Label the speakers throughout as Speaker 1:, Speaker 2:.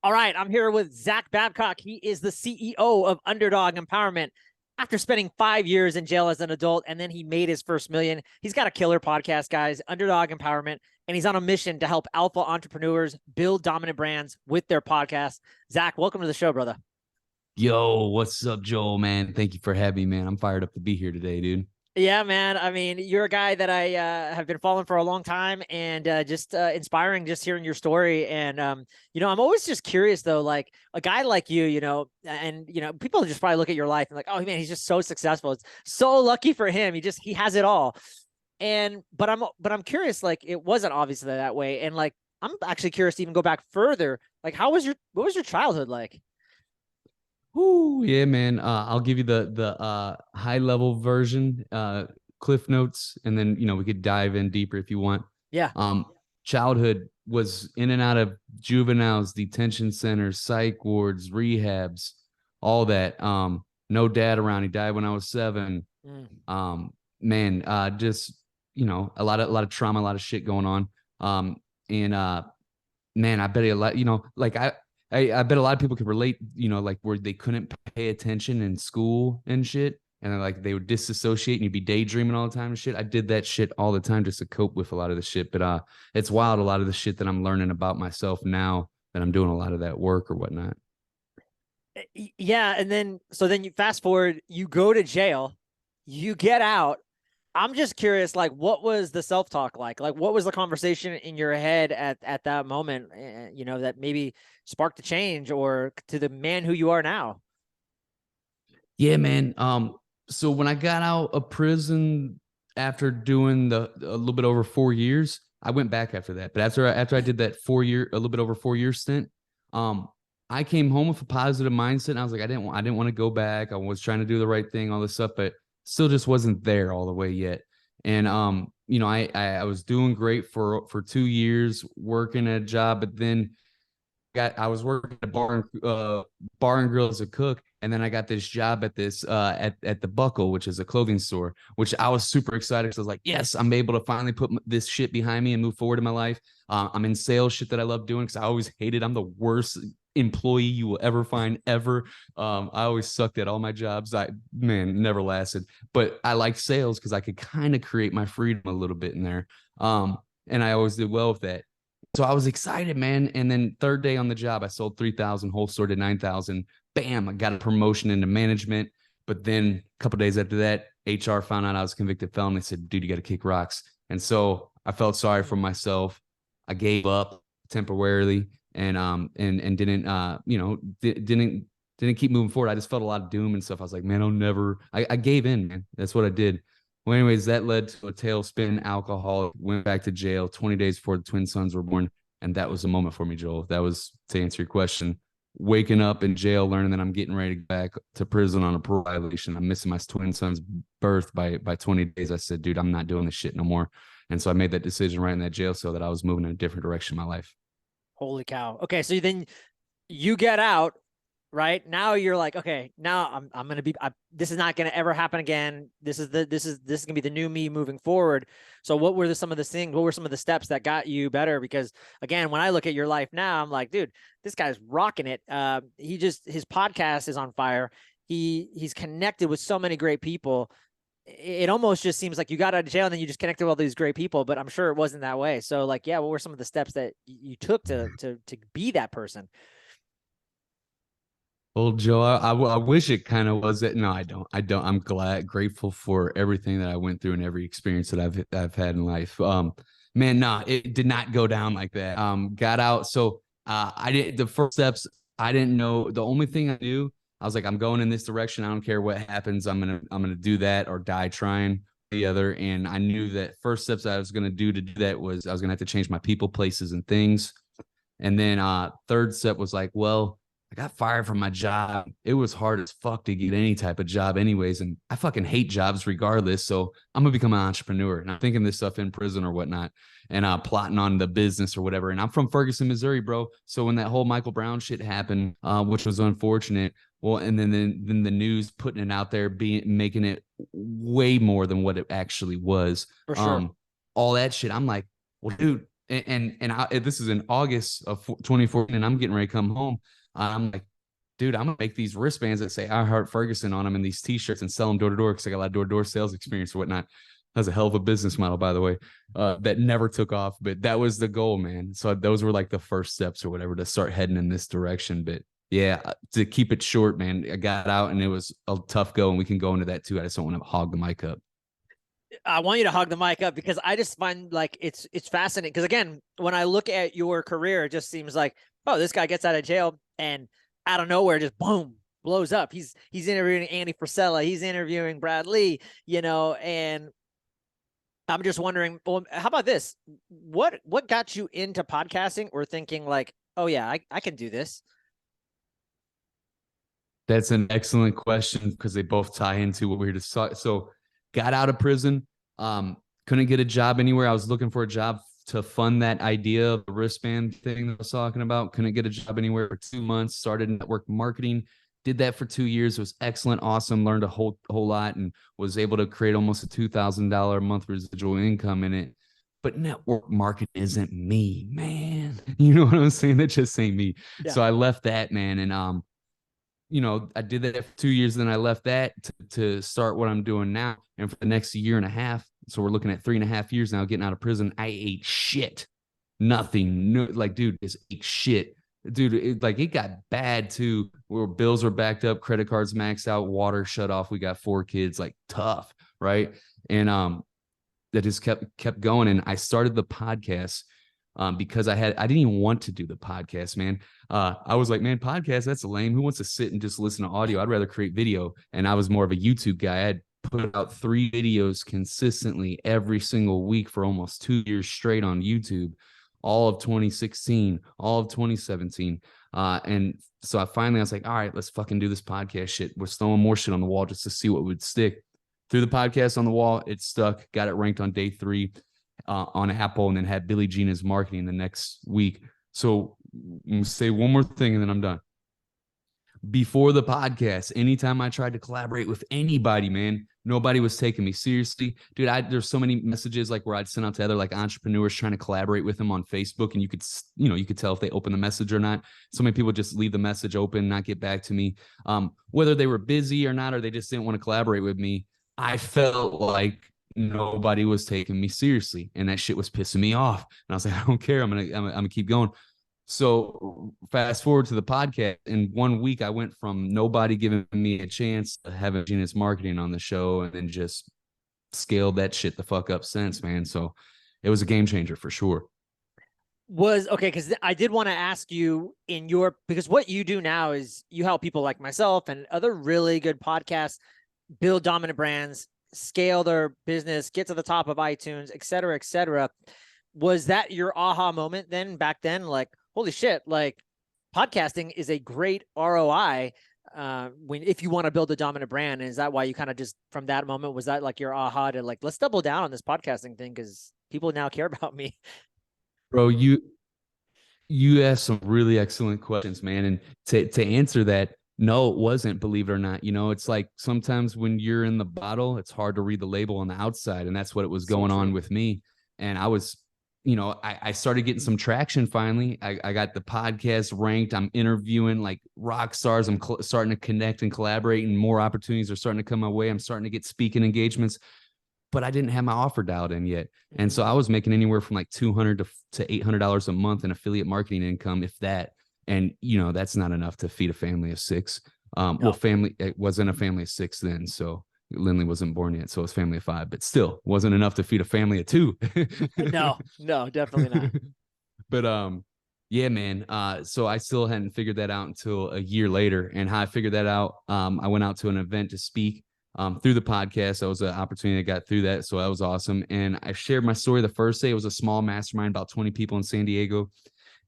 Speaker 1: All right, I'm here with Zach Babcock. He is the CEO of Underdog Empowerment. After spending 5 years in jail as an adult, and then he made his first million, he's got a killer podcast, guys, Underdog Empowerment, and he's on a mission to help alpha entrepreneurs build dominant brands with their podcast. Zach, welcome to the show, brother.
Speaker 2: Yo, what's up, Joel, man? Thank you for having me, man. I'm fired up to be here today, dude.
Speaker 1: Yeah, man. I mean, you're a guy that I have been following for a long time, and just inspiring just hearing your story. And I'm always just curious though, like a guy like you, and people just probably look at your life and like, oh man, he's just so successful. It's so lucky for him. He has it all. And but I'm curious, like it wasn't obviously that way. And like I'm actually curious to even go back further. Like, what was your childhood like?
Speaker 2: Ooh, yeah, man. I'll give you the high level version, cliff notes, and then we could dive in deeper if you want.
Speaker 1: Yeah.
Speaker 2: Childhood was in and out of juveniles, detention centers, psych wards, rehabs, all that. No dad around. He died when I was 7.
Speaker 1: Mm.
Speaker 2: Man, just a lot of trauma, a lot of shit going on. And man, I bet a lot, like I bet a lot of people could relate, like where they couldn't pay attention in school and shit. And then, like they would disassociate and you'd be daydreaming all the time and shit. I did that shit all the time just to cope with a lot of the shit. But it's wild, a lot of the shit that I'm learning about myself now that I'm doing a lot of that work or whatnot.
Speaker 1: Yeah, and then you fast forward, you go to jail, you get out. I'm just curious, like, what was the self-talk like? Like, what was the conversation in your head at that moment, that maybe sparked the change or to the man who you are now?
Speaker 2: Yeah, man. So when I got out of prison after doing a little bit over 4 years, I went back after that. But after I did that 4 year, a little bit over 4 year stint, um, I came home with a positive mindset. And I was like, I didn't want to go back. I was trying to do the right thing, all this stuff, but still just wasn't there all the way yet. And I was doing great for 2 years, working a job, but then I was working at a bar and grill as a cook, and then I got this job at this at the Buckle, which is a clothing store, which I was super excited because I was like, yes, I'm able to finally put this shit behind me and move forward in my life. I'm in sales, shit that I love doing because I always hated. I'm the worst employee you will ever find ever. I always sucked at all my jobs. Never lasted, but I liked sales because I could kind of create my freedom a little bit in there. And I always did well with that. So I was excited, man. And then third day on the job, I sold 3,000, whole store to 9,000. Bam, I got a promotion into management. But then a couple days after that, HR found out I was a convicted felon. They said, dude, you got to kick rocks. And so I felt sorry for myself. I gave up temporarily and didn't keep moving forward. I just felt a lot of doom and stuff. I was like, man, I gave in, man. That's what I did. Well, anyways, that led to a tailspin, alcohol, went back to jail 20 days before the twin sons were born. And that was a moment for me, Joel. That was, to answer your question, waking up in jail, learning that I'm getting ready to go back to prison on a parole violation. I'm missing my twin son's birth by 20 days. I said, dude, I'm not doing this shit no more. And so I made that decision right in that jail cell that I was moving in a different direction in my life.
Speaker 1: Holy cow. Okay, so then you get out, right? Now you're like, okay, now I'm gonna be. This is not gonna ever happen again. This is gonna be the new me moving forward. So what were some of the things? What were some of the steps that got you better? Because again, when I look at your life now, I'm like, dude, this guy's rocking it. His podcast is on fire. He's connected with so many great people. It almost just seems like you got out of jail and then you just connected with all these great people, but I'm sure it wasn't that way. So like, yeah, what were some of the steps that you took to be that person?
Speaker 2: Well, Joe, I wish it kind of was it. No, I don't. I don't. I'm grateful for everything that I went through and every experience that I've had in life. Man, nah, it did not go down like that. Got out. So, I did the first steps. I didn't know. The only thing I knew, I was like, I'm going in this direction. I don't care what happens. I'm gonna do that or die trying the other. And I knew that first steps I was gonna do to do that was I was gonna have to change my people, places, and things. And then third step was like, well, I got fired from my job. It was hard as fuck to get any type of job, anyways. And I fucking hate jobs regardless. So I'm gonna become an entrepreneur. And I'm thinking this stuff in prison or whatnot, and plotting on the business or whatever. And I'm from Ferguson, Missouri, bro. So when that whole Michael Brown shit happened, which was unfortunate, well, and then the news putting it out there, making it way more than what it actually was.
Speaker 1: For sure.
Speaker 2: All that shit. I'm like, well, dude, this is in August of 2014, and I'm getting ready to come home. I'm like, dude, I'm gonna make these wristbands that say "I Heart Ferguson" on them and these T-shirts and sell them door to door because I got a lot of door to door sales experience or whatnot. That's a hell of a business model, by the way, that never took off, but that was the goal, man. So those were like the first steps or whatever to start heading in this direction. But yeah, to keep it short, man, I got out and it was a tough go, and we can go into that too. I just don't want to hog the mic up.
Speaker 1: I want you to hog the mic up because I just find like it's fascinating. Because again, when I look at your career, it just seems like, oh, this guy gets out of jail and out of nowhere, just boom, blows up. He's interviewing Andy Frisella, he's interviewing Brad Lee, and I'm just wondering, well, how about this? What got you into podcasting or thinking like, oh yeah, I can do this?
Speaker 2: That's an excellent question because they both tie into what we were just talking. So got out of prison, couldn't get a job anywhere. I was looking for a job to fund that idea of the wristband thing that I was talking about. Couldn't get a job anywhere for 2 months, started network marketing, did that for 2 years. It was excellent, awesome, learned a whole lot, and was able to create almost a $2,000 a month residual income in it. But network marketing isn't me, man. You know what I'm saying? That just ain't me. Yeah. So I left that, man. And, I did that for 2 years. Then I left that to start what I'm doing now. And for the next year and a half, so we're looking at 3.5 years now, getting out of prison, I ate shit. Nothing. No, like, dude, just ate shit. Dude, it got bad too, where bills were backed up, credit cards maxed out, water shut off. We got 4 kids, like tough, right? And that just kept going. And I started the podcast because I didn't even want to do the podcast, man. I was like, man, podcast, that's lame. Who wants to sit and just listen to audio? I'd rather create video. And I was more of a YouTube guy. I had put out 3 videos consistently every single week for almost 2 years straight on YouTube, all of 2016, all of 2017. And so I was like, all right, let's fucking do this podcast shit. We're throwing more shit on the wall just to see what would stick. Threw the podcast on the wall. It stuck, got it ranked on day 3 on Apple, and then had Billie Jean as marketing the next week. So say one more thing and then I'm done. Before the podcast, anytime I tried to collaborate with anybody, man, nobody was taking me seriously. Dude, there's so many messages like where I'd send out to other like entrepreneurs trying to collaborate with them on Facebook, and you could tell if they open the message or not. So many people just leave the message open, not get back to me. Whether they were busy or not, or they just didn't want to collaborate with me, I felt like nobody was taking me seriously, and that shit was pissing me off. And I was like, I don't care. I'm gonna keep going. So fast forward to the podcast. In 1 week, I went from nobody giving me a chance to having Genius Marketing on the show, and then just scaled that shit the fuck up since, man. So it was a game changer for sure.
Speaker 1: Because I did want to ask you because what you do now is you help people like myself and other really good podcasts build dominant brands, scale their business, get to the top of iTunes, et cetera, et cetera. Was that your aha moment then back then? Like, holy shit, like podcasting is a great ROI if you want to build a dominant brand. And is that why you kind of just from that moment, was that like your aha to like, let's double down on this podcasting thing because people now care about me?
Speaker 2: Bro, you asked some really excellent questions, man. And to answer that, no, it wasn't, believe it or not. It's like sometimes when you're in the bottle, it's hard to read the label on the outside. And that's what it was going on with me. And I was, I started getting some traction finally. I got the podcast ranked. I'm interviewing like rock stars. I'm starting to connect and collaborate, and more opportunities are starting to come my way. I'm starting to get speaking engagements, but I didn't have my offer dialed in yet. And so I was making anywhere from like $200 to $800 a month in affiliate marketing income, if that. And, that's not enough to feed a family of 6. No. Well, it wasn't a family of 6 then. So Lindley wasn't born yet. So it was family of 5, but still wasn't enough to feed a family of 2.
Speaker 1: No, definitely not.
Speaker 2: But, yeah, man. So I still hadn't figured that out until a year later. And how I figured that out, I went out to an event to speak through the podcast. That was an opportunity I got through that. So that was awesome. And I shared my story the first day. It was a small mastermind, about 20 people in San Diego.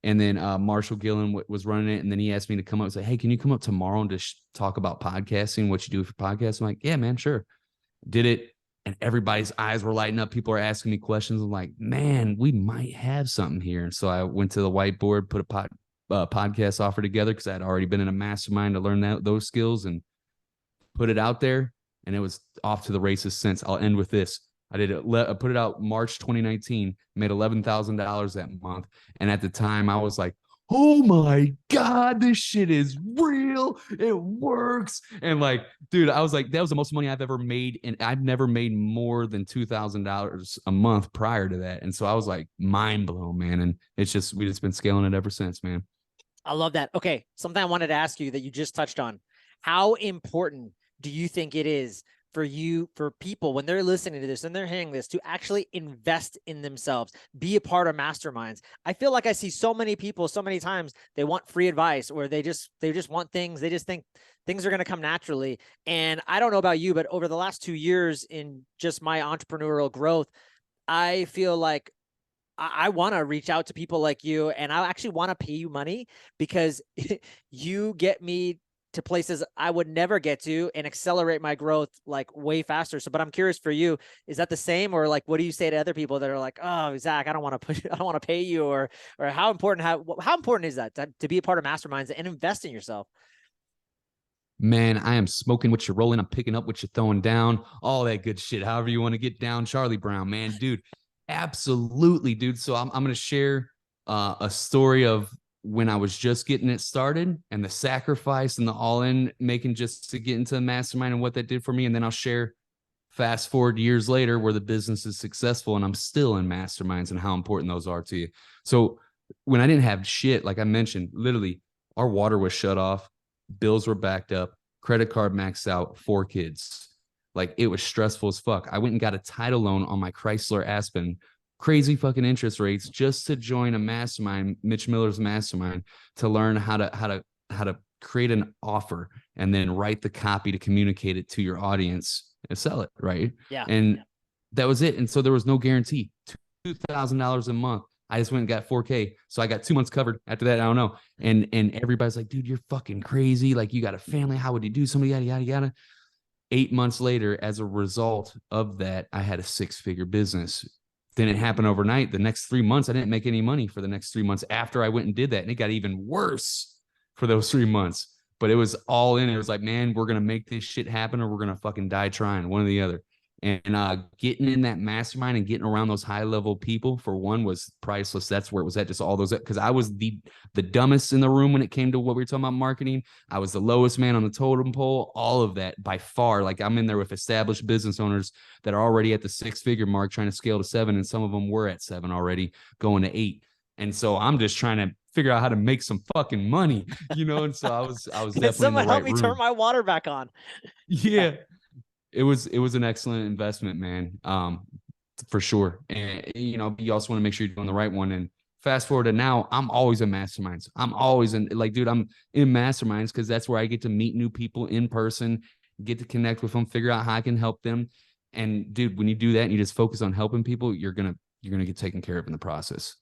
Speaker 2: And then Marshall Gillen was running it. And then he asked me to come up and say, hey, can you come up tomorrow and just talk about podcasting, what you do for podcasts? I'm like, yeah, man, sure. Did it. And everybody's eyes were lighting up. People are asking me questions. I'm like, man, we might have something here. And so I went to the whiteboard, put a podcast offer together because I had already been in a mastermind to learn those skills, and put it out there. And it was off to the races since. I'll end with this. I put it out March 2019, made $11,000 that month. And at the time I was like, oh my God, this shit is real. It works. And like, dude, I was like, that was the most money I've ever made. And I've never made more than $2,000 a month prior to that. And so I was like, mind blown, man. And we just been scaling it ever since, man.
Speaker 1: I love that. Okay, something I wanted to ask you that you just touched on. How important do you think it is for people when they're listening to this and they're hearing this to actually invest in themselves, be a part of masterminds? I feel like I see so many people so many times, they want free advice, or they just want things. They just think things are going to come naturally. And I don't know about you, but over the last 2 years in just my entrepreneurial growth, I feel like I want to reach out to people like you, and I actually want to pay you money because you get me to places I would never get to and accelerate my growth like way faster. So, but I'm curious for you, is that the same, or like, what do you say to other people that are like, oh, Zach, I don't want to push, I don't want to pay you, or how important is that to be a part of masterminds and invest in yourself?
Speaker 2: Man, I am smoking what you're rolling. I'm picking up what you're throwing down, all that good shit. However you want to get down, Charlie Brown, man, dude. Absolutely, dude. So I'm going to share a story of when I was just getting it started and the sacrifice and the all in making just to get into the mastermind and what that did for me. And then I'll share fast forward years later where the business is successful and I'm still in masterminds and how important those are to you. So when I didn't have shit, like I mentioned, literally our water was shut off, bills were backed up, credit card maxed out, 4 kids. Like it was stressful as fuck. I went and got a title loan on my Chrysler Aspen, crazy fucking interest rates, just to join a mastermind, Mitch Miller's mastermind, to learn how to create an offer and then write the copy to communicate it to your audience and sell it, right?
Speaker 1: Yeah.
Speaker 2: And that was it. And so there was no guarantee. $2,000 a month. I just went and got 4K. So I got 2 months covered. After that, I don't know. And everybody's like, dude, you're fucking crazy. Like, you got a family. How would you do something? Yada, yada, yada. 8 months later, as a result of that, I had a 6-figure business. Then it happened overnight. The next 3 months, I didn't make any money for the next 3 months after I went and did that. And it got even worse for those 3 months. But it was all in. It was like, man, we're going to make this shit happen or we're going to fucking die trying, one or the other. And getting in that mastermind and getting around those high level people, for one, was priceless. That's where it was at. Just all those, because I was the dumbest in the room when it came to what we were talking about marketing. I was the lowest man on the totem pole, all of that by far. Like I'm in there with established business owners that are already at the 6-figure mark, trying to scale to 7. And some of them were at 7 already, going to 8. And so I'm just trying to figure out how to make some fucking money, you know? And so I was definitely in
Speaker 1: Someone
Speaker 2: the right
Speaker 1: help me
Speaker 2: room.
Speaker 1: turn my water back on.
Speaker 2: Yeah. It was an excellent investment, man. For sure. And you know, you also want to make sure you're doing the right one. And fast forward to now, I'm always in masterminds. I'm always in, like, dude, I'm in masterminds because that's where I get to meet new people in person, get to connect with them, figure out how I can help them. And dude, when you do that and you just focus on helping people, you're gonna get taken care of in the process.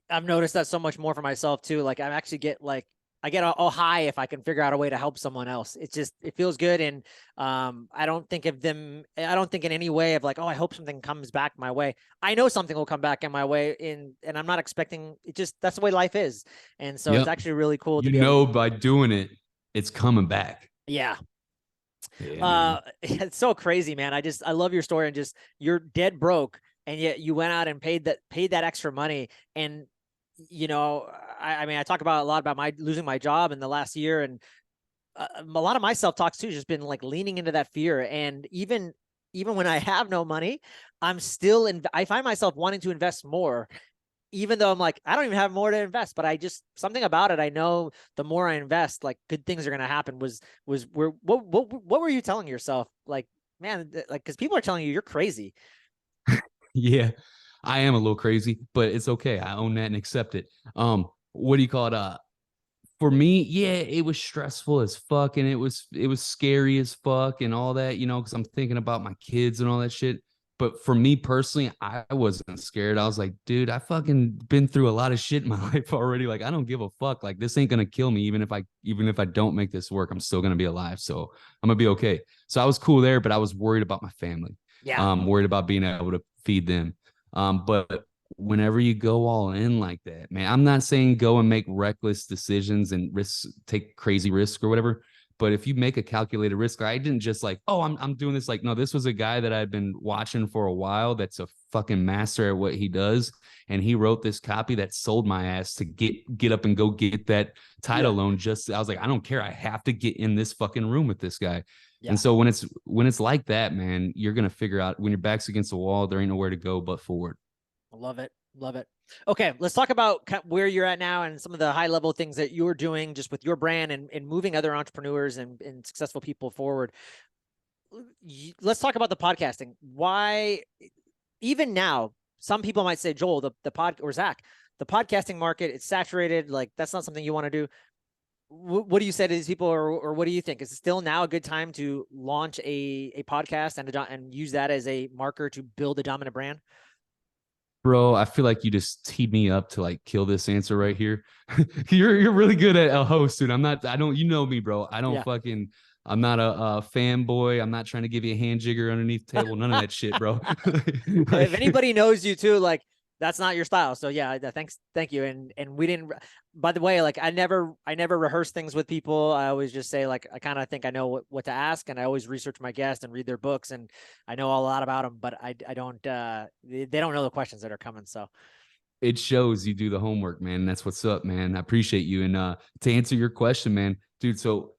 Speaker 1: I've noticed that so much more for myself too. Like I actually get like, I get all high if I can figure out a way to help someone else. It's just, it feels good. And I don't think in any way of like, oh, I hope something comes back my way. I know something will come back in my way, and I'm not expecting it. Just, that's the way life is. And so it's actually really cool to be able to,
Speaker 2: by doing it, it's coming back.
Speaker 1: yeah.
Speaker 2: Yeah,
Speaker 1: It's so crazy, man. I love your story, and just, you're dead broke, and yet you went out and paid that extra money. And you know, I mean, I talk about a lot about losing my job in the last year, and a lot of my self-talk's too, just been like leaning into that fear. And even when I have no money, I'm still I find myself wanting to invest more, even though I'm like, I don't even have more to invest, but I just, something about it, I know the more I invest, like good things are going to happen. What were you telling yourself? Like, man, like, cause people are telling you you're crazy.
Speaker 2: yeah. I am a little crazy, but it's okay. I own that and accept it. What do you call it? For me, yeah, it was stressful as fuck, and it was scary as fuck and all that, you know, because I'm thinking about my kids and all that shit. But for me personally, I wasn't scared. I was like, dude, I fucking been through a lot of shit in my life already. Like, I don't give a fuck. Like, this ain't gonna kill me. Even if I don't make this work, I'm still gonna be alive. So I'm gonna be okay. So I was cool there, but I was worried about my family.
Speaker 1: Yeah.
Speaker 2: Worried about being able to feed them. But whenever you go all in like that, man, I'm not saying go and make reckless decisions and take crazy risks or whatever, But if you make a calculated risk, I didn't just like, oh, I'm doing this. Like, no, this was a guy that I'd been watching for a while. That's a fucking master at what he does. And he wrote this copy that sold my ass to get up and go get that title loan. I was like, I don't care. I have to get in this fucking room with this guy.
Speaker 1: Yeah.
Speaker 2: And so when it's like that, man, you're gonna figure out when your back's against the wall, there ain't nowhere to go but forward.
Speaker 1: I love it. Love it. Okay, let's talk about where you're at now and some of the high level things that you're doing just with your brand and moving other entrepreneurs and successful people forward. Let's talk about the podcasting. Why, even now, some people might say, Joel, or Zach, the podcasting market, it's saturated. Like, that's not something you want to do. What do you say to these people, or what do you think? Is it still now a good time to launch a podcast and use that as a marker to build a dominant brand?
Speaker 2: Bro, I feel like you just teed me up to like kill this answer right here. You're really good at a host, dude. You know me, bro. I'm not a fanboy. I'm not trying to give you a hand jigger underneath the table. None of that shit, bro.
Speaker 1: If anybody knows you too, like, that's not your style. So yeah, thank you. And we didn't, by the way, like I never rehearse things with people. I always just say, like, I kind of think I know what to ask, and I always research my guests and read their books, and I know a lot about them, but I don't, they don't know the questions that are coming. So
Speaker 2: it shows you do the homework, man. That's what's up, man. I appreciate you. And to answer your question, man, dude. So,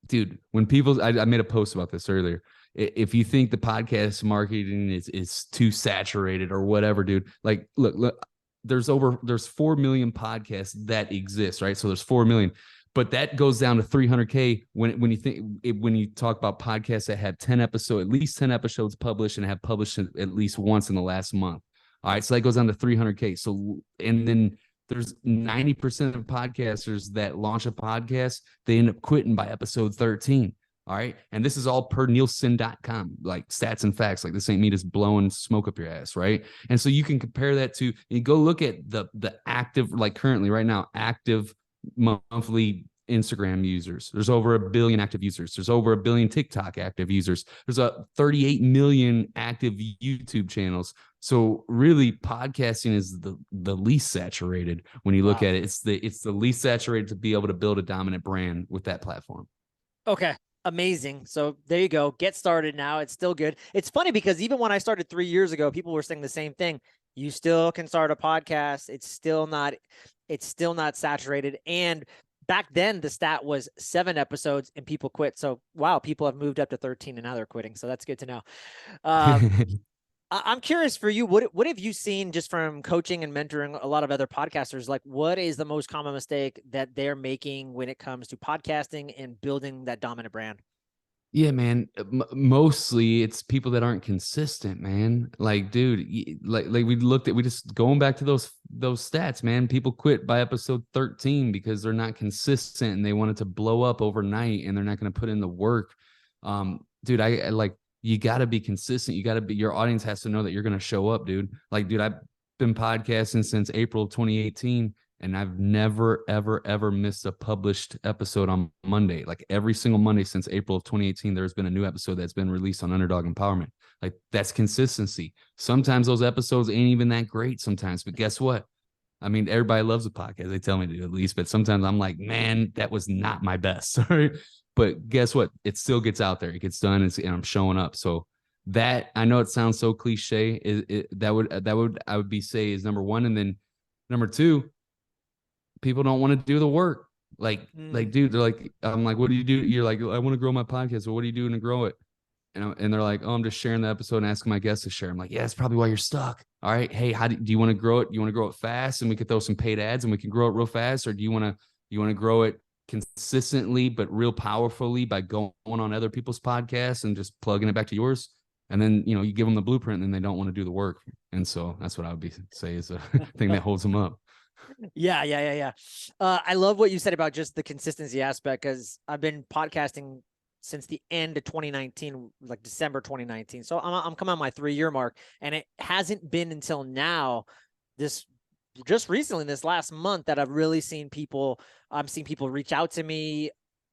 Speaker 2: dude, when people, I made a post about this earlier. If you think the podcast marketing is too saturated or whatever, dude, like, look, there's 4 million podcasts that exist, right? So there's 4 million, but that goes down to 300K when you talk about podcasts that have at least 10 episodes published and have published at least once in the last month. All right, so that goes down to 300K. So, and then there's 90% of podcasters that launch a podcast, they end up quitting by episode 13. All right. And this is all per Nielsen.com, like stats and facts. Like, this ain't me just blowing smoke up your ass. Right. And so you can compare that to, you go look at the active, like currently right now, active monthly Instagram users. There's over 1 billion active users. There's over 1 billion TikTok active users. There's 38 million active YouTube channels. So really, podcasting is the least saturated when you look at it. It's the least saturated to be able to build a dominant brand with that platform.
Speaker 1: Okay. Amazing. So there you go. Get started now. It's still good. It's funny because even when I started 3 years ago, people were saying the same thing. You still can start a podcast. It's still not saturated. And back then the stat was 7 episodes and people quit. So wow, people have moved up to 13 and now they're quitting. So that's good to know. I'm curious for you, what have you seen just from coaching and mentoring a lot of other podcasters? Like, what is the most common mistake that they're making when it comes to podcasting and building that dominant brand?
Speaker 2: Yeah, man. Mostly it's people that aren't consistent, man. Like, dude, we just going back to those stats, man. People quit by episode 13 because they're not consistent and they want it to blow up overnight and they're not going to put in the work. Dude, I like, you got to be consistent. Your audience has to know that you're going to show up, dude. Like, dude, I've been podcasting since April of 2018 and I've never, ever, ever missed a published episode on Monday. Like, every single Monday since April of 2018, there's been a new episode that's been released on Underdog Empowerment. Like, that's consistency. Sometimes those episodes ain't even that great sometimes, but guess what? I mean, everybody loves a podcast. They tell me to, at least, but sometimes I'm like, man, that was not my best. Sorry. But guess what? It still gets out there. It gets done, and I'm showing up. So that, I know it sounds so cliche. I would say is number one. And then number two, people don't want to do the work. Like, dude, they're like, I'm like, what do you do? You're like, I want to grow my podcast. Well, what are you doing to grow it? And they're like, oh, I'm just sharing the episode and asking my guests to share. I'm like, yeah, that's probably why you're stuck. All right. Hey, do you want to grow it? Do you want to grow it fast and we could throw some paid ads and we can grow it real fast? Or do you want to grow it consistently but real powerfully by going on other people's podcasts and just plugging it back to yours? And then, you give them the blueprint and then they don't want to do the work. And so that's what I would say is a thing that holds them up.
Speaker 1: Yeah. I love what you said about just the consistency aspect, because I've been podcasting since the end of 2019, like December 2019. So I'm coming on my 3-year mark, and it hasn't been until now, just recently, this last month, that I've really seen people, I'm seeing people reach out to me.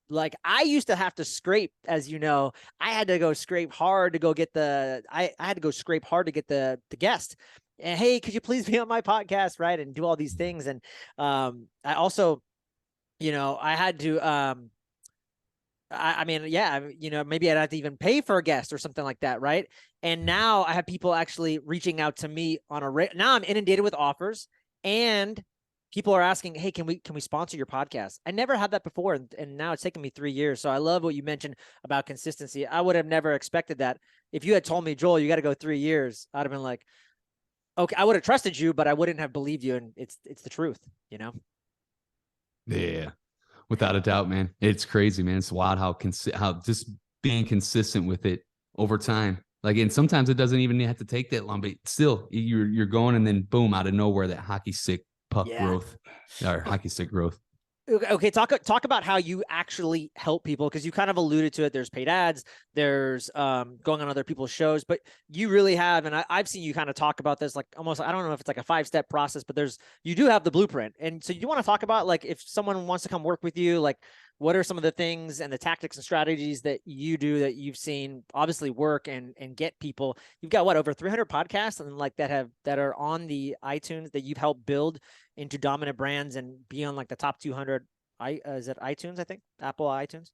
Speaker 1: Like, I used to have to scrape, as you know, I had to go scrape hard to go get I had to go scrape hard to get the guest. And hey, could you please be on my podcast, right? And do all these things. And I also, I had to I mean, yeah, you know, maybe I'd have to even pay for a guest or something like that, right? And now I have people actually reaching out to me on now I'm inundated with offers, and people are asking, "Hey, can we sponsor your podcast?" I never had that before, and now it's taken me 3 years. So I love what you mentioned about consistency. I would have never expected that. If you had told me, Joel, you got to go 3 years, I'd have been like, okay, I would have trusted you, but I wouldn't have believed you, and it's the truth, you know?
Speaker 2: Yeah, without a doubt, man. It's crazy, man. It's wild how just being consistent with it over time. Like, and sometimes it doesn't even have to take that long, but still, you're going, and then boom, out of nowhere, that hockey stick puck
Speaker 1: Yeah.
Speaker 2: growth or hockey stick growth.
Speaker 1: Okay, talk about how you actually help people, because you kind of alluded to it. There's paid ads, there's going on other people's shows, but you really have, and I've seen you kind of talk about this, like almost, I don't know if it's like a 5-step process, but you do have the blueprint. And so you want to talk about, like, if someone wants to come work with you, like what are some of the things and the tactics and strategies that you do that you've seen obviously work and get people. You've got what, over 300 podcasts and like that are on the iTunes that you've helped build into dominant brands and be on like the top 200. Is it iTunes? I think Apple iTunes.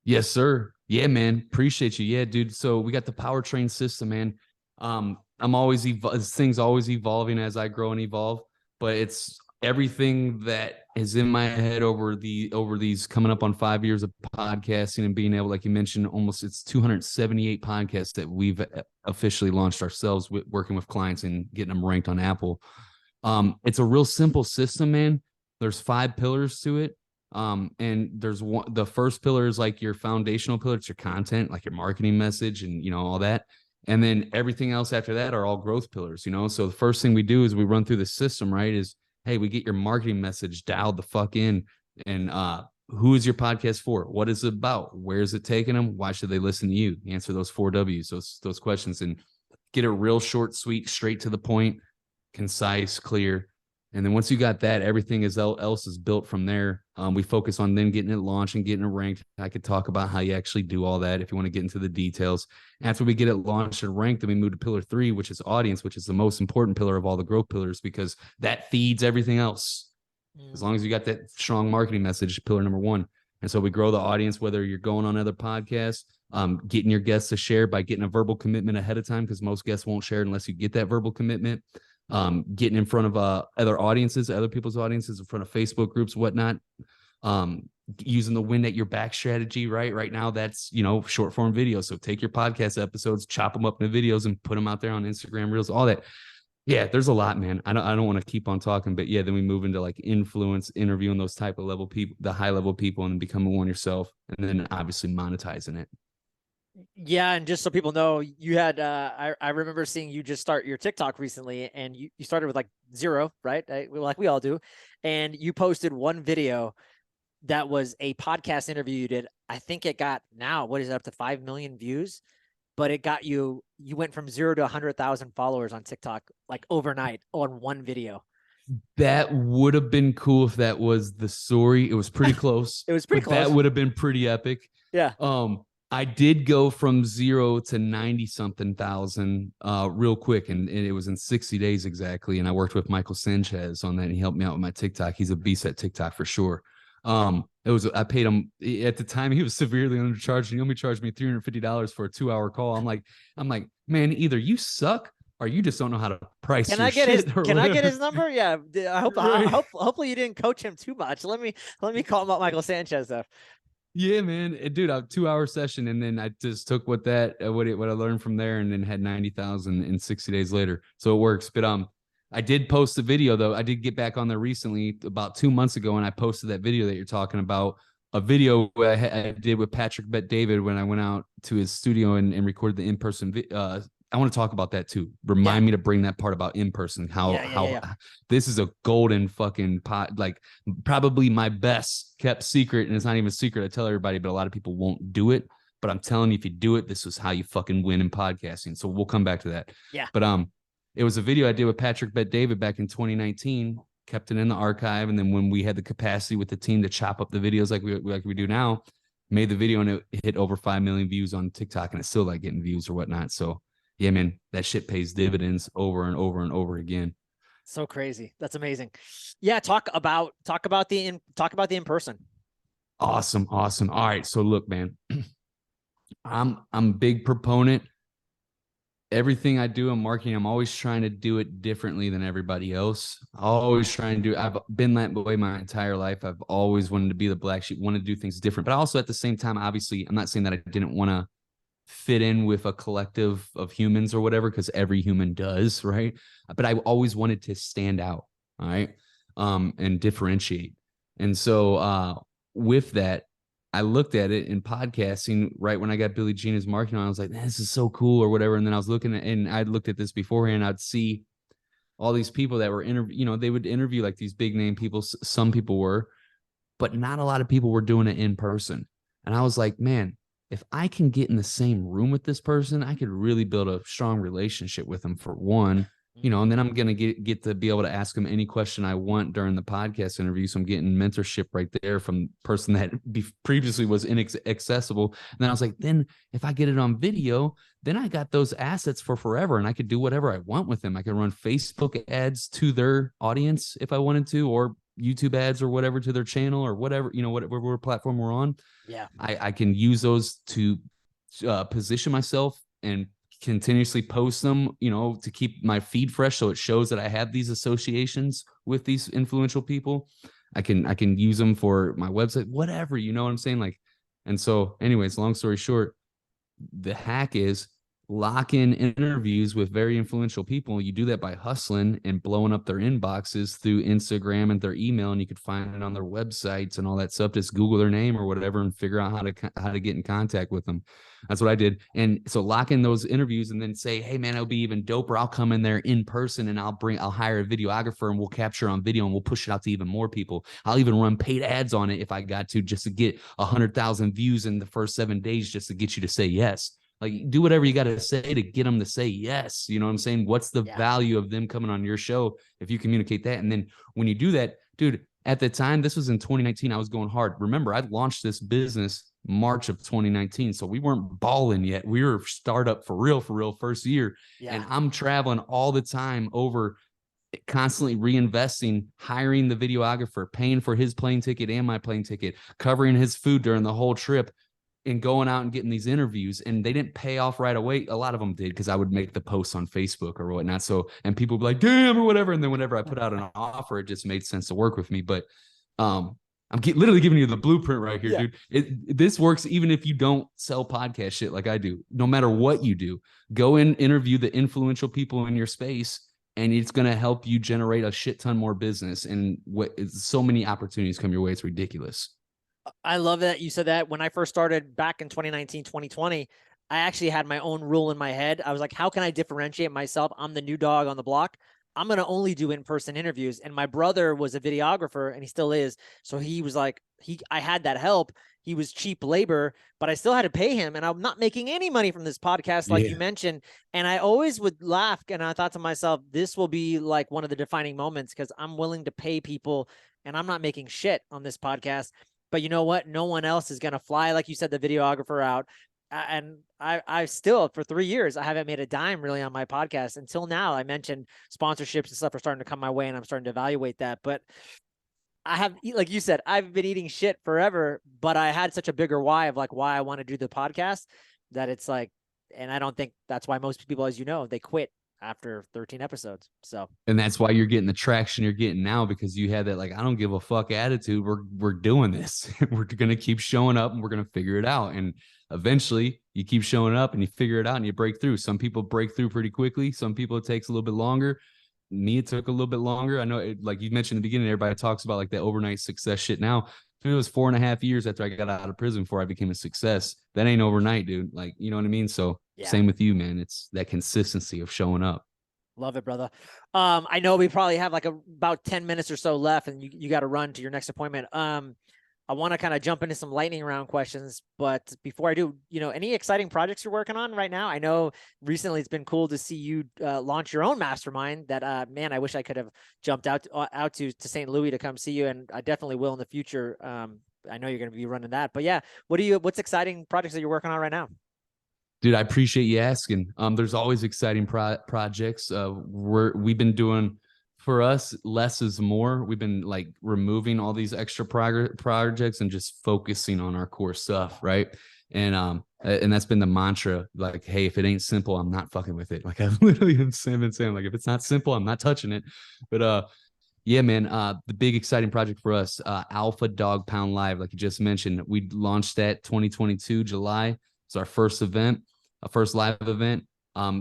Speaker 2: Yes, sir. Yeah, man. Appreciate you. Yeah, dude. So we got the powertrain system, man. I'm always things always evolving as I grow and evolve, but it's everything that is in my head over these coming up on 5 years of podcasting and being able, like you mentioned, almost it's 278 podcasts that we've officially launched ourselves with working with clients and getting them ranked on Apple. It's a real simple system, man. There's 5 pillars to it. And there's one, the first pillar is like your foundational pillar. It's your content, like your marketing message and, you know, all that. And then everything else after that are all growth pillars, you know? So the first thing we do is we run through the system, right? Is, hey, we get your marketing message dialed the fuck in. And, who is your podcast for? What is it about? Where is it taking them? Why should they listen to you? Answer those 4 W's, those questions, and get it real short, sweet, straight to the point, concise, clear. And then once you got that, everything else is built from there. We focus on then getting it launched and getting it ranked. I could talk about how you actually do all that if you want to get into the details. After we get it launched and ranked, then we move to pillar 3, which is audience, which is the most important pillar of all the growth pillars, because that feeds everything else. As long as you got that strong marketing message, pillar number 1. And so we grow the audience, whether you're going on other podcasts, getting your guests to share by getting a verbal commitment ahead of time, because most guests won't share unless you get that verbal commitment. Getting in front of other audiences, other people's audiences, in front of Facebook groups, whatnot. Using the win at your back strategy, right now, that's, you know, short form video. So take your podcast episodes, chop them up into videos and put them out there on Instagram Reels, all that. Yeah, there's a lot, man. I don't want to keep on talking, but yeah, then we move into like influence, interviewing those type of level people, the high level people, and becoming one yourself, and then obviously monetizing it.
Speaker 1: Yeah, and just so people know, you had I remember seeing you just start your TikTok recently, and you started with like 0, right? Like we all do. And you posted one video that was a podcast interview you did. I think it got, now what is it, up to 5 million views, but it got you went from 0 to 100,000 followers on TikTok like overnight on one video.
Speaker 2: That would have been cool if that was the story. It was pretty close.
Speaker 1: It was pretty
Speaker 2: but
Speaker 1: close.
Speaker 2: That would have been pretty epic.
Speaker 1: Yeah.
Speaker 2: I did go from 0 to 90 something thousand real quick, and it was in 60 days exactly. And I worked with Michael Sanchez on that, and he helped me out with my TikTok. He's a beast at TikTok for sure. I paid him at the time. He was severely undercharged. He only charged me $350 for a 2-hour call. I'm like, man, either you suck or you just don't know how to price.
Speaker 1: Can
Speaker 2: your
Speaker 1: I get
Speaker 2: shit
Speaker 1: his? Can I get his number? Yeah, I hope.
Speaker 2: Right.
Speaker 1: Hopefully you didn't coach him too much. Let me call him up, Michael Sanchez though.
Speaker 2: Yeah, man, dude, a 2-hour session, and then I just took what I learned from there, and then had 90,000 in 60 days later. So it works. But I did post a video though. I did get back on there recently, about 2 months ago, and I posted that video that you're talking about. A video I did with Patrick Bet David when I went out to his studio and recorded the in-person. I want to talk about that too. Remind me to bring that part about in-person. How this is a golden fucking pot, like probably my best kept secret, and it's not even a secret. I tell everybody, but a lot of people won't do it. But I'm telling you, if you do it, this is how you fucking win in podcasting. So we'll come back to that.
Speaker 1: Yeah.
Speaker 2: But it was a video I did with Patrick Bet David back in 2019. Kept it in the archive, and then when we had the capacity with the team to chop up the videos like we do now, made the video, and it hit over 5 million views on TikTok, and it's still like getting views or whatnot. So yeah, man, that shit pays dividends over and over and over again.
Speaker 1: So crazy. That's amazing. Yeah. Talk about the in-person.
Speaker 2: Awesome. Awesome. All right. So look, man, I'm a big proponent. Everything I do in marketing, I'm always trying to do it differently than everybody else. Always trying to do, I've been that way my entire life. I've always wanted to be the black sheep, wanted to do things different. But also at the same time, obviously, I'm not saying that I didn't want to fit in with a collective of humans or whatever, because every human does, right? But I always wanted to stand out, all right, and differentiate. And so with that, I looked at it in podcasting right when I got Billie Jean as marketing on. I was like, this is so cool or whatever. And then I was looking at, and I'd looked at this beforehand. I'd see all these people that were they would interview like these big name people. Some people were, but not a lot of people were doing it in person. And I was like, man, if I can get in the same room with this person, I could really build a strong relationship with them for one, and then I'm going to get to be able to ask them any question I want during the podcast interview. So I'm getting mentorship right there from the person that previously was inaccessible. And then I was like, then if I get it on video, then I got those assets for forever and I could do whatever I want with them. I could run Facebook ads to their audience if I wanted to, or YouTube ads or whatever to their channel or whatever, whatever platform we're on.
Speaker 1: Yeah.
Speaker 2: I can use those to position myself and continuously post them, to keep my feed fresh. So it shows that I have these associations with these influential people. I can use them for my website, whatever, you know what I'm saying? Like, and so anyways, long story short, the hack is lock in interviews with very influential people. You do that by hustling and blowing up their inboxes through Instagram and their email, and you could find it on their websites and all that stuff. Just Google their name or whatever and figure out how to get in contact with them. That's what I did. And so lock in those interviews and then say, hey man, it'll be even doper. I'll come in there in person and I'll hire a videographer and we'll capture on video and we'll push it out to even more people. I'll even run paid ads on it if I got to, just to get 100,000 views in the first 7 days, just to get you to say yes. Like, do whatever you got to say to get them to say yes. You know what I'm saying? What's the value of them coming on your show if you communicate that? And then when you do that, dude, at the time, this was in 2019, I was going hard. Remember, I launched this business March of 2019. So we weren't balling yet. We were startup for real, first year. Yeah. And I'm traveling all the time over, constantly reinvesting, hiring the videographer, paying for his plane ticket and my plane ticket, covering his food during the whole trip, and going out and getting these interviews. And they didn't pay off right away. A lot of them did, because I would make the posts on Facebook or whatnot. So, and people would be like, damn, or whatever. And then whenever I put out an offer, it just made sense to work with me. But I'm literally giving you the blueprint right here, dude. This works even if you don't sell podcast shit like I do. No matter what you do, go and interview the influential people in your space, and it's going to help you generate a shit ton more business. And so many opportunities come your way. It's ridiculous.
Speaker 1: I love that you said that. When I first started back in 2019, 2020, I actually had my own rule in my head. I was like, how can I differentiate myself? I'm the new dog on the block. I'm going to only do in-person interviews. And my brother was a videographer, and he still is. So he was like, I had that help. He was cheap labor, but I still had to pay him. And I'm not making any money from this podcast, like you mentioned. And I always would laugh. And I thought to myself, this will be like one of the defining moments, because I'm willing to pay people and I'm not making shit on this podcast. But you know what? No one else is going to fly, like you said, the videographer out. And I still, for 3 years, I haven't made a dime really on my podcast until now. I mentioned sponsorships and stuff are starting to come my way, and I'm starting to evaluate that. But I have, like you said, I've been eating shit forever, but I had such a bigger why of like why I want to do the podcast, that it's like, and I don't think that's why most people, as you know, they quit after 13 episodes. So,
Speaker 2: and that's why you're getting the traction you're getting now, because you had that, like, I don't give a fuck attitude. We're doing this. We're going to keep showing up and we're going to figure it out. And eventually you keep showing up and you figure it out and you break through. Some people break through pretty quickly. Some people, it takes a little bit longer. Me, it took a little bit longer. I know, like you mentioned in the beginning, everybody talks about like that overnight success shit. Now, it was 4.5 years after I got out of prison before I became a success. That ain't overnight, dude. Like, you know what I mean? So same with you, man. It's that consistency of showing up.
Speaker 1: Love it, brother. I know we probably have like about 10 minutes or so left, and you got to run to your next appointment. I want to kind of jump into some lightning round questions, but before I do, any exciting projects you're working on right now? I know recently it's been cool to see you launch your own mastermind that, man, I wish I could have jumped out to St. Louis to come see you. And I definitely will in the future. I know you're going to be running that, but yeah, what's exciting projects that you're working on right now?
Speaker 2: Dude, I appreciate you asking. There's always exciting projects. We've been doing for us, less is more. We've been like removing all these extra projects and just focusing on our core stuff, right? And that's been the mantra. Like, hey, if it ain't simple, I'm not fucking with it. Like I literally been saying, like, if it's not simple, I'm not touching it. But yeah, man, the big exciting project for us, Alpha Dog Pound Live, like you just mentioned, we launched that 2022 July. It's our first event, a first live event.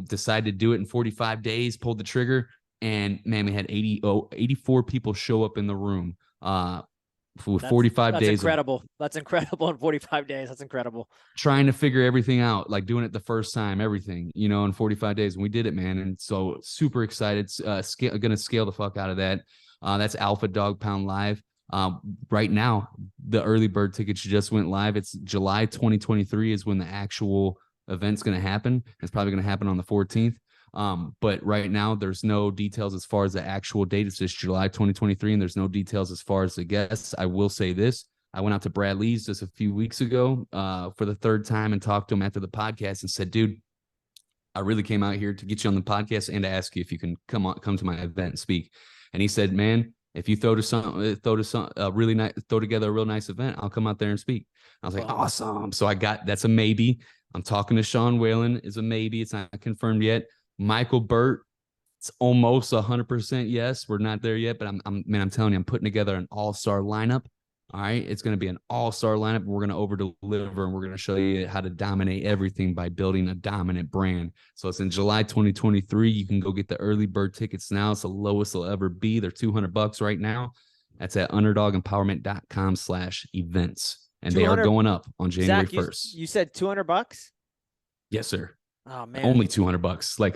Speaker 2: Decided to do it in 45 days, pulled the trigger, and man, we had 84 people show up in the room. With 45
Speaker 1: that's
Speaker 2: days
Speaker 1: incredible. That's incredible in 45 days. That's incredible.
Speaker 2: Trying to figure everything out, like doing it the first time, everything, in 45 days. And we did it, man. And so super excited, gonna scale the fuck out of that. That's Alpha Dog Pound Live. Right now, the early bird tickets just went live. It's July 2023 is when the actual event's going to happen. It's probably going to happen on the 14th. But right now, there's no details as far as the actual date. It's just July 2023, and there's no details as far as the guests. I will say this. I went out to Brad Lee's just a few weeks ago for the third time and talked to him after the podcast and said, dude, I really came out here to get you on the podcast and to ask you if you can come to my event and speak. And he said, man, if you throw together a real nice event, I'll come out there and speak. I was like, awesome. So that's a maybe. I'm talking to Sean Whalen, is a maybe. It's not confirmed yet. Michael Burt, it's almost 100% yes. We're not there yet, but I'm telling you, I'm putting together an all-star lineup. All right, it's going to be an all-star lineup. We're going to over-deliver, and we're going to show you how to dominate everything by building a dominant brand. So it's in July 2023. You can go get the early bird tickets now. It's the lowest they'll ever be. They're $200 right now. That's at underdogempowerment.com/events. And they are going up on January 1st.
Speaker 1: You said $200?
Speaker 2: Yes, sir.
Speaker 1: Oh man,
Speaker 2: only $200. Like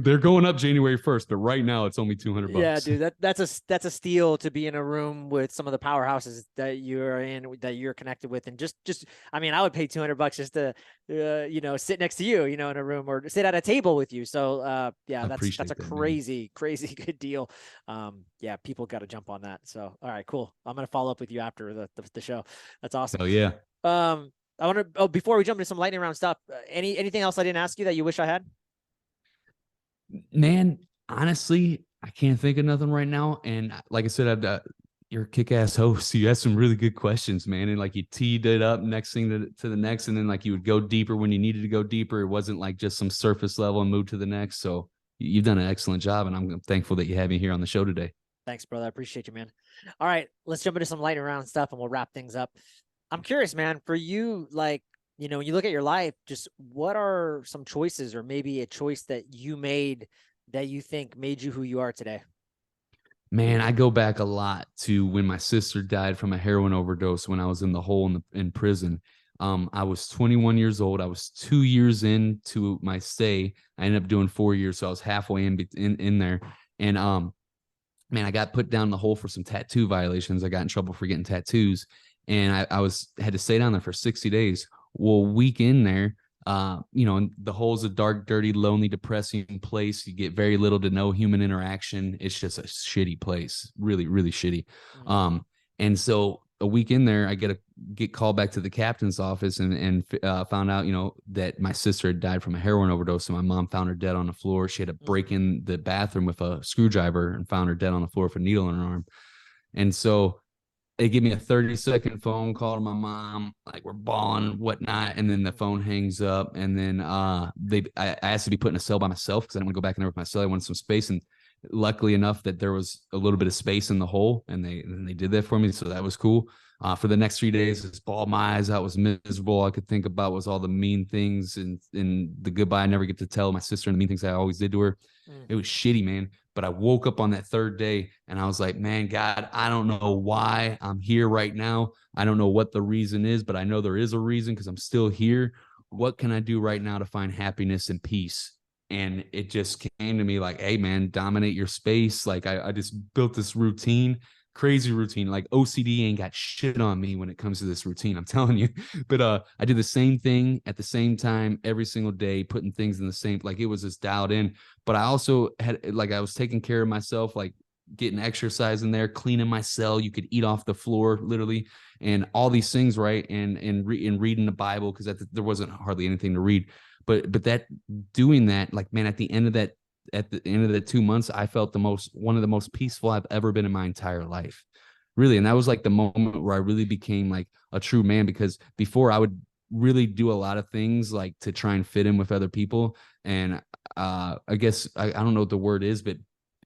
Speaker 2: they're going up January 1st, but right now it's only $200.
Speaker 1: Yeah, dude, that's a steal to be in a room with some of the powerhouses that you're in, that you're connected with, and just I mean, I would pay $200 just to sit next to you, in a room or sit at a table with you. So yeah, that's a crazy good deal. Yeah, people got to jump on that. So all right, cool. I'm gonna follow up with you after the show. That's awesome.
Speaker 2: Oh yeah.
Speaker 1: I want to, before we jump into some lightning round stuff, anything else I didn't ask you that you wish I had?
Speaker 2: Man, honestly, I can't think of nothing right now. And like I said, you're a kick-ass host. You had some really good questions, man. And like you teed it up next thing to the next, and then like you would go deeper when you needed to go deeper. It wasn't like just some surface level and move to the next. So you've done an excellent job, and I'm thankful that you have me here on the show today.
Speaker 1: Thanks, brother. I appreciate you, man. All right, let's jump into some lightning round stuff, and we'll wrap things up. I'm curious, man, for you, like, when you look at your life, just what are some choices, or maybe a choice that you made that you think made you who you are today?
Speaker 2: Man, I go back a lot to when my sister died from a heroin overdose when I was in the hole in prison. I was 21 years old. I was 2 years into my stay. I ended up doing 4 years, so I was halfway in there. And man, I got put down in the hole for some tattoo violations. I got in trouble for getting tattoos. And I had to stay down there for 60 days. Well, a week in there, and the hole's a dark, dirty, lonely, depressing place. You get very little to no human interaction. It's just a shitty place, really, really shitty. Mm-hmm. And so a week in there, I get called back to the captain's office and found out, that my sister had died from a heroin overdose. And my mom found her dead on the floor. She had to break in the bathroom with a screwdriver and found her dead on the floor with a needle in her arm. And so they give me a 30-second phone call to my mom, like we're bawling, whatnot, and then the phone hangs up. And then I asked to be put in a cell by myself because I didn't want to go back in there with my cell. I wanted some space, and luckily enough that there was a little bit of space in the hole, and they did that for me, so that was cool. For the next 3 days, I just bawled my eyes out. Was miserable. All I could think about was all the mean things and the goodbye I never get to tell my sister and the mean things I always did to her. It was shitty, man. But I woke up on that third day and I was like, man, God, I don't know why I'm here right now. I don't know what the reason is, but I know there is a reason because I'm still here. What can I do right now to find happiness and peace? And it just came to me like, hey, man, dominate your space. Like I just built this routine, crazy routine. Like OCD ain't got shit on me when it comes to this routine, I'm telling you. But I did the same thing at the same time every single day, putting things in the same, like it was just dialed in. But I also had, like, I was taking care of myself, like getting exercise in there, cleaning my cell. You could eat off the floor, literally, and all these things, right? And reading the Bible, because there wasn't hardly anything to read. But that doing that, like, man, at the end of that at the end of the 2 months, I felt one of the most peaceful I've ever been in my entire life. Really. And that was like the moment where I really became like a true man, because before I would really do a lot of things like to try and fit in with other people. And I guess I don't know what the word is, but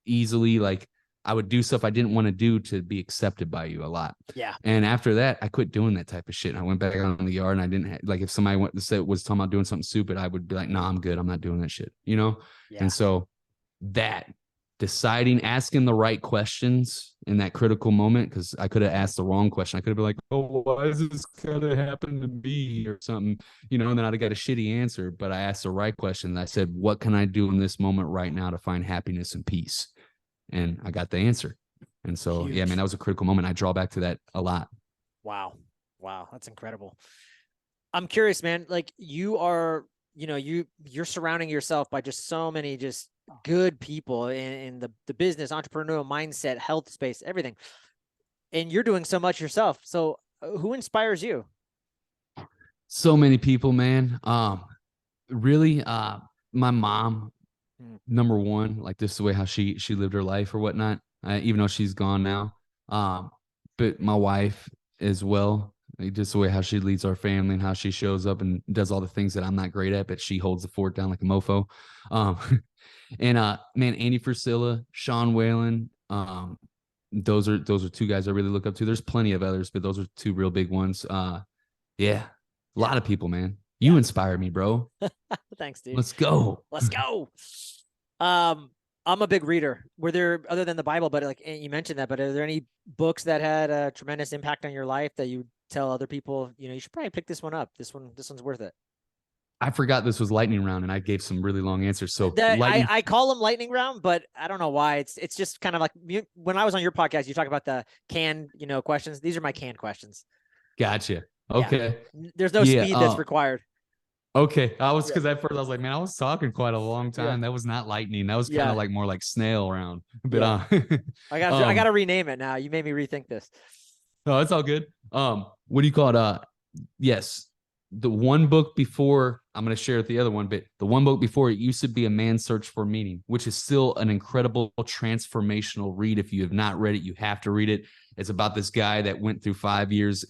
Speaker 2: easily, like, I would do stuff I didn't want to do to be accepted by you a lot.
Speaker 1: Yeah.
Speaker 2: And after that, I quit doing that type of shit. And I went back out in the yard, and I didn't like, if somebody was talking about doing something stupid, I would be like, nah, I'm good. I'm not doing that shit, you know?
Speaker 1: Yeah.
Speaker 2: And so that asking the right questions in that critical moment, because I could have asked the wrong question. I could have been like, oh, why is this gonna happen to me or something, you know, and then I'd have got a shitty answer. But I asked the right question. I said, what can I do in this moment right now to find happiness and peace? And I got the answer. And so,
Speaker 1: Huge.
Speaker 2: yeah, man, that was a critical moment. I draw back to that a lot.
Speaker 1: Wow. That's incredible. I'm curious, man, like you are, you know, you're surrounding yourself by just so many just good people in the business, entrepreneurial mindset, health space, everything. And you're doing so much yourself. So who inspires you?
Speaker 2: So many people, man. Really, my mom, number one, like this is the way how she lived her life or whatnot, even though she's gone now. But my wife as well, like just the way how she leads our family and how she shows up and does all the things that I'm not great at, but she holds the fort down like a mofo. And man, Andy Frisilla, Sean Whalen, those are two guys I really look up to. There's plenty of others, but those are two real big ones. Yeah, a lot of people, man. You inspire me, bro.
Speaker 1: Thanks, dude.
Speaker 2: Let's go.
Speaker 1: Let's go. I'm a big reader. Were there, other than the Bible, but like you mentioned that, but are there any books that had a tremendous impact on your life that you tell other people, you know, you should probably pick this one up. This one's worth it.
Speaker 2: I forgot this was lightning round, and I gave some really long answers. So
Speaker 1: I call them lightning round, but I don't know why. It's just kind of like when I was on your podcast, you talk about the canned, you know, questions. These are my canned questions.
Speaker 2: Gotcha. Okay.
Speaker 1: Yeah. There's no speed that's required.
Speaker 2: Okay. Because at first I was like, man, I was talking quite a long time. That was not lightning. That was kind of like more like snail round. But
Speaker 1: I got to rename it now. You made me rethink this.
Speaker 2: No, it's all good. What do you call it? Yes. The one book before, I'm going to share the other one, but the one book before, it used to be A Man's Search for Meaning, which is still an incredible transformational read. If you have not read it, you have to read it. It's about this guy that went through 5 years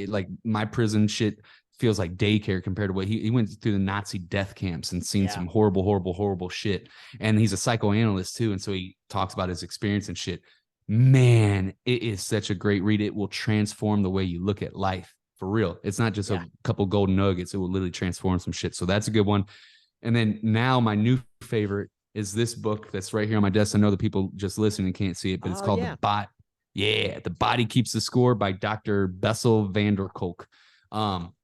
Speaker 2: like my prison shit feels like daycare compared to what he went through the Nazi death camps and seen some horrible shit. And he's a psychoanalyst too. And so he talks about his experience and shit. Man, it is such a great read. It will transform the way you look at life. For real. It's not just a couple golden nuggets. It will literally transform some shit. So that's a good one. And then now my new favorite is this book that's right here on my desk. I know the people just listening can't see it, but it's called The Body Keeps the Score by Dr. Bessel van der Kolk. I'll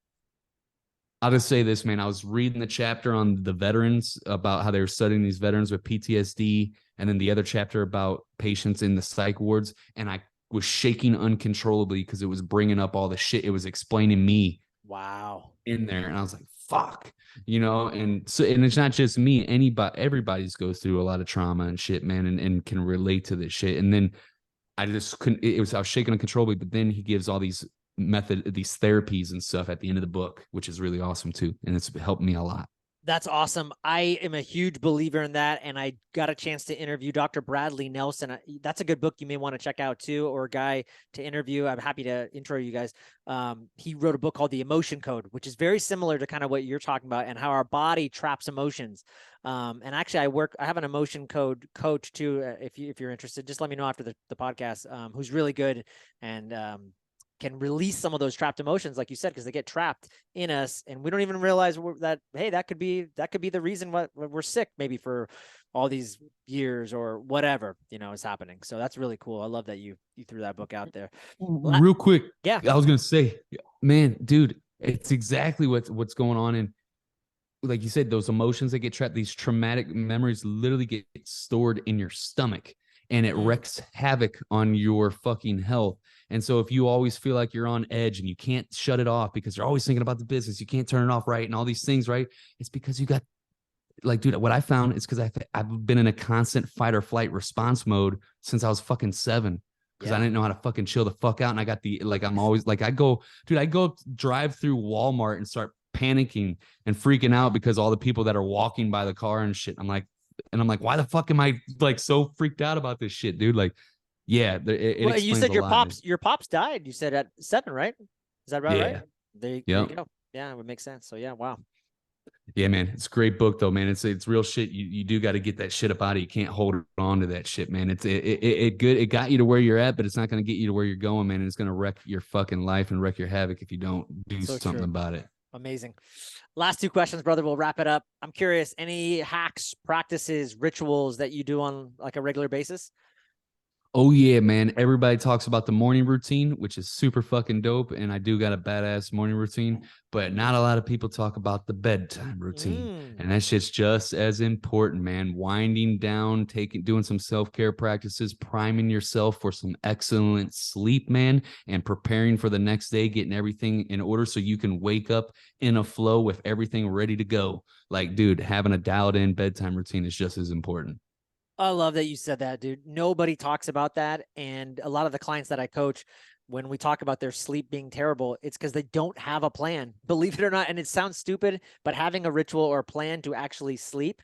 Speaker 2: just say this, man. I was reading the chapter on the veterans, about how they were studying these veterans with PTSD, and then the other chapter about patients in the psych wards. And I was shaking uncontrollably because it was bringing up all the shit. It was explaining me.
Speaker 1: Wow.
Speaker 2: In there. And I was like, fuck, you know? And so, and it's not just me, everybody's goes through a lot of trauma and shit, man, and can relate to this shit. And then I just couldn't, I was shaking uncontrollably, but then he gives all these therapies and stuff at the end of the book, which is really awesome too. And it's helped me a lot.
Speaker 1: That's awesome. I am a huge believer in that. And I got a chance to interview Dr. Bradley Nelson. That's a good book you may want to check out too, or a guy to interview. I'm happy to intro you guys. He wrote a book called The Emotion Code, which is very similar to kind of what you're talking about and how our body traps emotions. And actually I have an emotion code coach too. If you're interested, just let me know after the podcast, who's really good and, can release some of those trapped emotions, like you said, because they get trapped in us and we don't even realize that, hey, that could be the reason why we're sick maybe for all these years or whatever, you know, is happening. So that's really cool. I love that you threw that book out there.
Speaker 2: Real quick.
Speaker 1: Yeah.
Speaker 2: I was going to say, man, dude, it's exactly what's going on. And like you said, those emotions that get trapped, these traumatic memories literally get stored in your stomach, and it wreaks havoc on your fucking health. And so if you always feel like you're on edge and you can't shut it off because you're always thinking about the business, you can't turn it off right and all these things, right? It's because you got, like, dude, what I found is because I've been in a constant fight or flight response mode since I was fucking 7, because I didn't know how to fucking chill the fuck out. And I got I'm always like, I go drive through Walmart and start panicking and freaking out because all the people that are walking by the car and shit, I'm like, And I'm like, why the fuck am I like so freaked out about this shit, dude? Like, yeah, it
Speaker 1: Well, you
Speaker 2: explains
Speaker 1: said
Speaker 2: a lot, man.
Speaker 1: your pops died. You said at 7, right? Is that about right?
Speaker 2: Yeah.
Speaker 1: There you
Speaker 2: Yep.
Speaker 1: go. Yeah, it would make sense. So yeah, wow.
Speaker 2: Yeah, man. It's a great book though, man. It's real shit. You do got to get that shit up out of you. You can't hold on to that shit, man. It good. It got you to where you're at, but it's not going to get you to where you're going, man. And it's going to wreck your fucking life and wreck your havoc if you don't do
Speaker 1: So
Speaker 2: something
Speaker 1: true.
Speaker 2: about it.
Speaker 1: Amazing. Last 2 questions, brother. We'll wrap it up. I'm curious, any hacks, practices, rituals that you do on like a regular basis?
Speaker 2: Oh yeah, man. Everybody talks about the morning routine, which is super fucking dope. And I do got a badass morning routine, but not a lot of people talk about the bedtime routine. And that shit's just as important, man. Winding down, doing some self-care practices, priming yourself for some excellent sleep, man, and preparing for the next day, getting everything in order so you can wake up in a flow with everything ready to go. Like, dude, having a dialed in bedtime routine is just as important.
Speaker 1: I love that you said that, dude. Nobody talks about that. And a lot of the clients that I coach, when we talk about their sleep being terrible, it's because they don't have a plan, believe it or not. And it sounds stupid, but having a ritual or a plan to actually sleep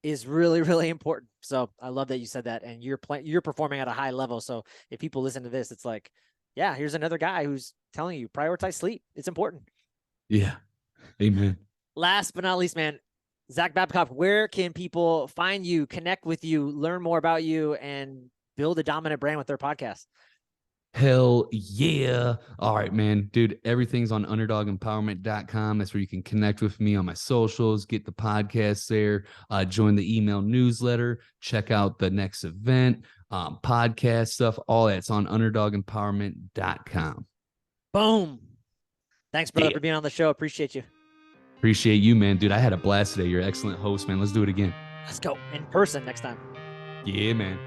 Speaker 1: is really, really important. So I love that you said that. And you're performing at a high level. So if people listen to this, it's like, yeah, here's another guy who's telling you prioritize sleep. It's important.
Speaker 2: Yeah. Amen.
Speaker 1: Last but not least, man, Zach Babcock, where can people find you, connect with you, learn more about you, and build a dominant brand with their podcast?
Speaker 2: Hell yeah. All right, man. Dude, everything's on underdogempowerment.com. That's where you can connect with me on my socials, get the podcast there, join the email newsletter, check out the next event, podcast stuff, all that's on underdogempowerment.com.
Speaker 1: Boom. Thanks, brother,
Speaker 2: Yeah.
Speaker 1: for being on the show. Appreciate you.
Speaker 2: Appreciate you, man. Dude, I had a blast today. You're an excellent host, man. Let's do it again.
Speaker 1: Let's go in person next time.
Speaker 2: Yeah, man.